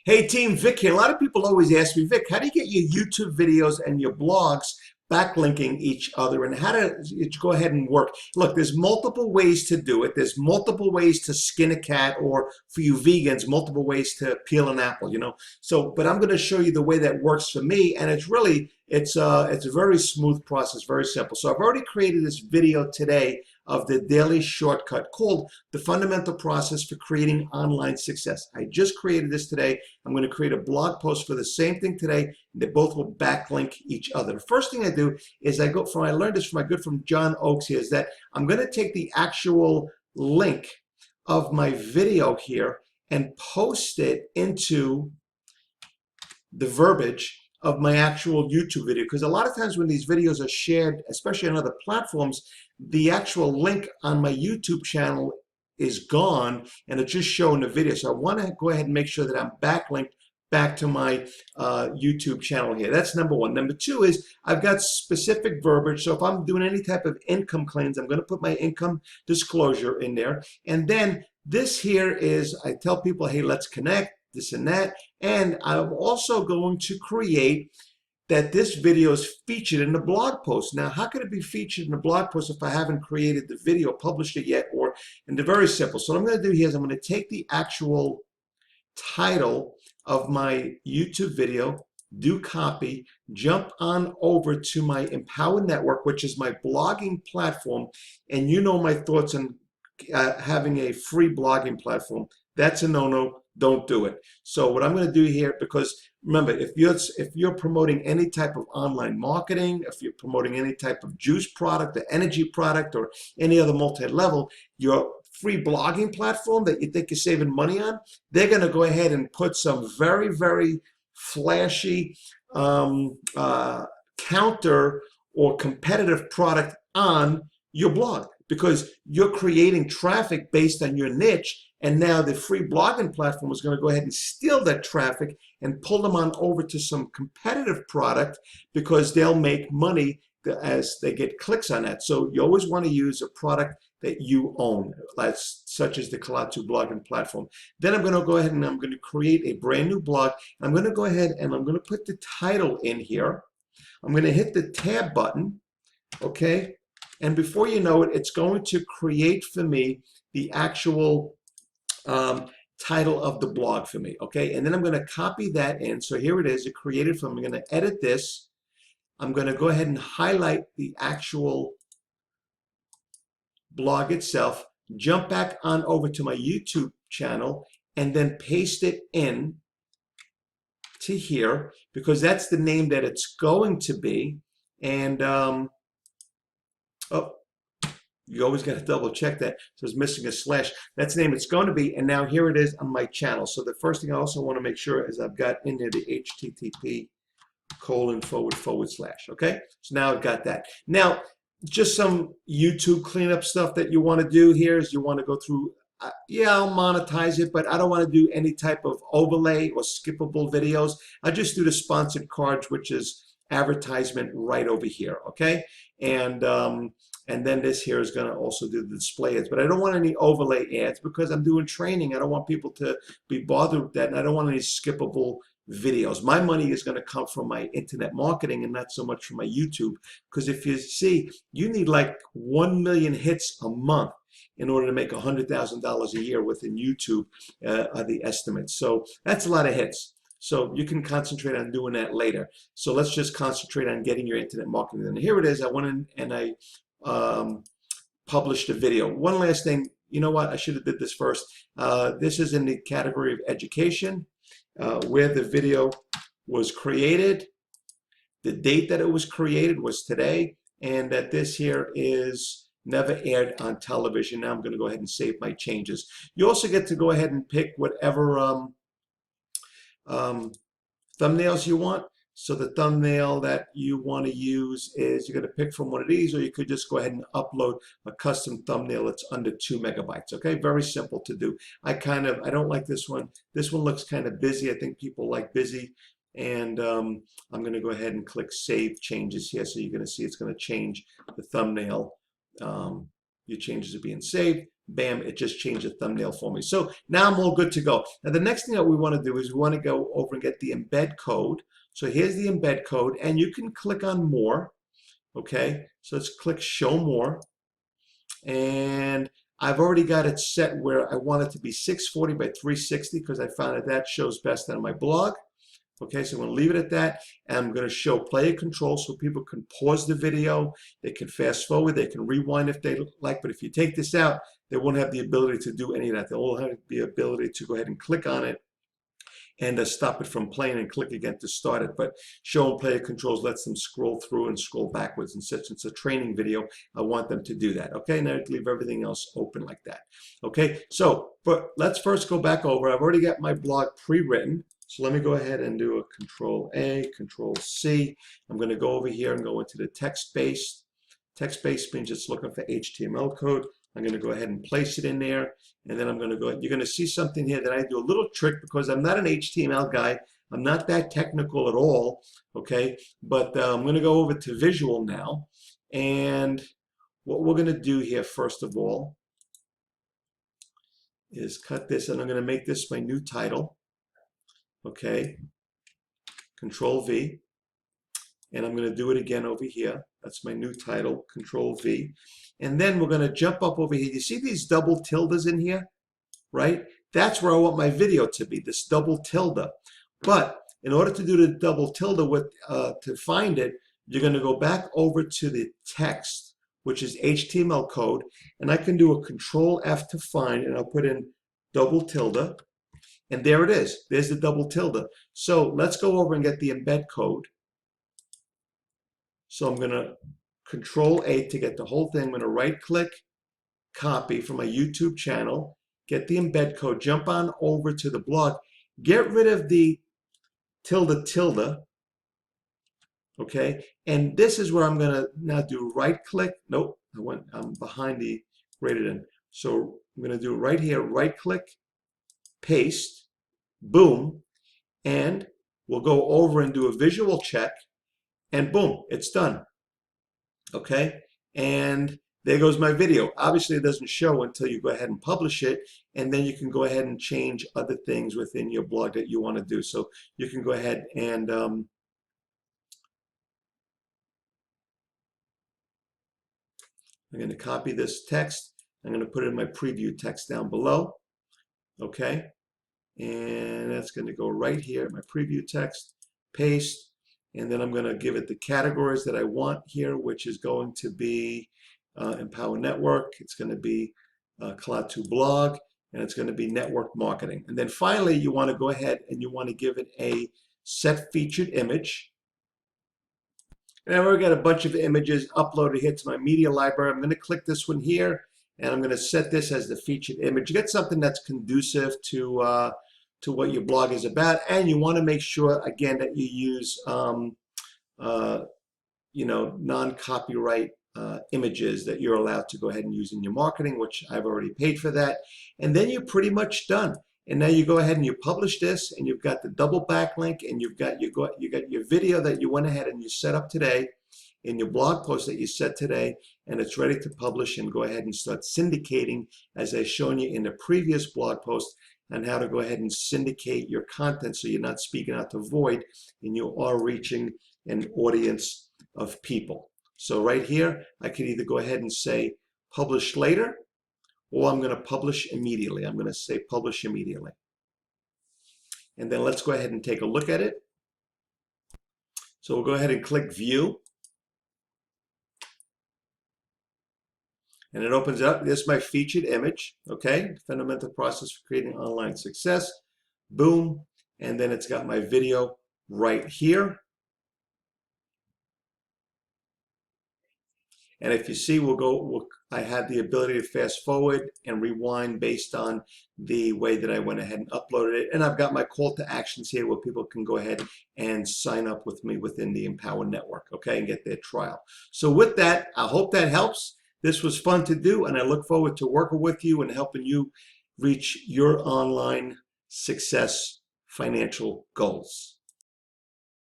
Hey team, Vic here. A lot of people always ask me, Vic, how do you get your YouTube videos and your blogs backlinking each other, and how do you go ahead and work? Look, there's multiple ways to do it. There's multiple ways to skin a cat, or for you vegans, multiple ways to peel an apple, So, but I'm going to show you the way that works for me, and it's a very smooth process, very simple. So I've already created this video today of the daily shortcut called the fundamental process for creating online success. I just created this today. I'm going to create a blog post for the same thing today. They both will backlink each other. The first thing I do is I learned this from my good friend John Oakes here, is that I'm going to take the actual link of my video here and post it into the verbiage of my actual YouTube video, because a lot of times when these videos are shared, especially on other platforms, the actual link on my YouTube channel is gone and it's just showing the video. So I want to go ahead and make sure that I'm backlinked back to my YouTube channel here. That's number one. Number two is I've got specific verbiage. So if I'm doing any type of income claims, I'm going to put my income disclosure in there. And then this here is, I tell people, hey, let's connect, this and that. And I'm also going to create that this video is featured in the blog post. Now, how could it be featured in the blog post if I haven't created the video, published it yet? And they're very simple. So what I'm going to do here is I'm going to take the actual title of my YouTube video, do copy, jump on over to my Empower Network, which is my blogging platform. And you know my thoughts on having a free blogging platform. That's a no-no. Don't do it. So what I'm going to do here, because remember, if you're promoting any type of online marketing, if you're promoting any type of juice product, or energy product, or any other multi-level, your free blogging platform that you think you're saving money on, they're going to go ahead and put some very, very flashy counter or competitive product on your blog, because you're creating traffic based on your niche. And now the free blogging platform is going to go ahead and steal that traffic and pull them on over to some competitive product, because they'll make money as they get clicks on that. So you always want to use a product that you own, such as the Kalatu blogging platform. Then I'm going to go ahead and I'm going to create a brand new blog. I'm going to go ahead and I'm going to put the title in here. I'm going to hit the tab button, okay? And before you know it, it's going to create for me the actual title of the blog for me, okay? And then I'm going to copy that in. So here it is, it created for me. I'm going to edit this. I'm going to go ahead and highlight the actual blog itself, jump back on over to my YouTube channel, and then paste it in to here, because that's the name that it's going to be. And oh, you always got to double check that. So it's missing a slash. That's the name it's going to be. And now here it is on my channel. So the first thing I also want to make sure is I've got in there the http://. Okay. So now I've got that. Now, just some YouTube cleanup stuff that you want to do here is you want to go through, yeah, I'll monetize it, but I don't want to do any type of overlay or skippable videos. I just do the sponsored cards, which is advertisement right over here. Okay. And then this here is going to also do the display ads, but I don't want any overlay ads because I'm doing training. I don't want people to be bothered with that, and I don't want any skippable videos. My money is going to come from my internet marketing and not so much from my YouTube, because if you see, you need like 1 million hits a month in order to make $100,000 a year within YouTube, are the estimates. So that's a lot of hits. So you can concentrate on doing that later. So let's just concentrate on getting your internet marketing. And here it is. I went in and I published a video. One last thing, you know what? I should have did this first. This is in the category of education, where the video was created. The date that it was created was today, and that this here is never aired on television. Now I'm going to go ahead and save my changes. You also get to go ahead and pick whatever thumbnails you want. So the thumbnail that you want to use is, you're going to pick from one of these, or you could just go ahead and upload a custom thumbnail that's under 2 megabytes. Okay, very simple to do. I don't like this one. This one looks kind of busy. I think people like busy. And I'm going to go ahead and click Save Changes here. So you're going to see it's going to change the thumbnail. Your changes are being saved. bam, it just changed the thumbnail for me. So now I'm all good to go. Now the next thing that we want to do is we want to go over and get the embed code. So here's the embed code, and you can click on more. Okay, so let's click show more. And I've already got it set where I want it to be 640 by 360 because I found that shows best on my blog. Okay, so I'm going to leave it at that, and I'm going to show player control so people can pause the video, they can fast forward, they can rewind if they like, but if you take this out, they won't have the ability to do any of that. They'll all have the ability to go ahead and click on it and stop it from playing and click again to start it. But showing player controls lets them scroll through and scroll backwards, and since it's a training video, I want them to do that. Okay, now leave everything else open like that. Okay, so but let's first go back over. I've already got my blog pre-written. So let me go ahead and do a Control A, Control C. I'm going to go over here and go into the text-based. Text-based means it's looking for HTML code. I'm going to go ahead and place it in there, and then I'm going to go. You're going to see something here that I do a little trick because I'm not an HTML guy. I'm not that technical at all. Okay, but I'm going to go over to visual now, and what we're going to do here first of all is cut this, and I'm going to make this my new title. Okay, Control V, and I'm going to do it again over here. That's my new title, Control V. And then we're going to jump up over here. You see these double tildes in here, right? That's where I want my video to be, this double tilde. But in order to do the double tilde with to find it, you're going to go back over to the text, which is HTML code, and I can do a Control F to find, and I'll put in double tilde. And there it is. There's the double tilde. So let's go over and get the embed code. So I'm going to Control A to get the whole thing. I'm going to right click, copy from my YouTube channel, get the embed code, jump on over to the blog, get rid of the tilde, okay? And this is where I'm going to now do right click. Nope, I'm behind the rated in. So I'm going to do right here, right click, paste, boom, and we'll go over and do a visual check, and boom, it's done. Okay, and there goes my video. Obviously, it doesn't show until you go ahead and publish it, and then you can go ahead and change other things within your blog that you want to do. So you can go ahead and I'm going to copy this text. I'm going to put it in my preview text down below. Okay, and that's going to go right here, my preview text, paste, and then I'm going to give it the categories that I want here, which is going to be Empower Network, it's going to be Cloud2 Blog, and it's going to be network marketing. And then finally, you want to go ahead and you want to give it a set featured image. And I've already got a bunch of images uploaded here to my media library. I'm going to click this one here, and I'm going to set this as the featured image. You get something that's conducive to what your blog is about, and you want to make sure again that you use non-copyright images that you're allowed to go ahead and use in your marketing, which I've already paid for that. And then you're pretty much done. And now you go ahead and you publish this, and you've got the double backlink, and you've got your video that you went ahead and you set up today, in your blog post that you set today, and it's ready to publish and go ahead and start syndicating, as I've shown you in the previous blog post, on how to go ahead and syndicate your content so you're not speaking out to void and you are reaching an audience of people. So right here, I can either go ahead and say publish later, or I'm going to publish immediately. I'm going to say publish immediately. And then let's go ahead and take a look at it. So we'll go ahead and click view. And it opens up. This is my featured image, okay? Fundamental process for creating online success. Boom. And then it's got my video right here. And if you see, I have the ability to fast forward and rewind based on the way that I went ahead and uploaded it. And I've got my call to actions here where people can go ahead and sign up with me within the Empower Network, okay, and get their trial. So with that, I hope that helps. This was fun to do, and I look forward to working with you and helping you reach your online success financial goals.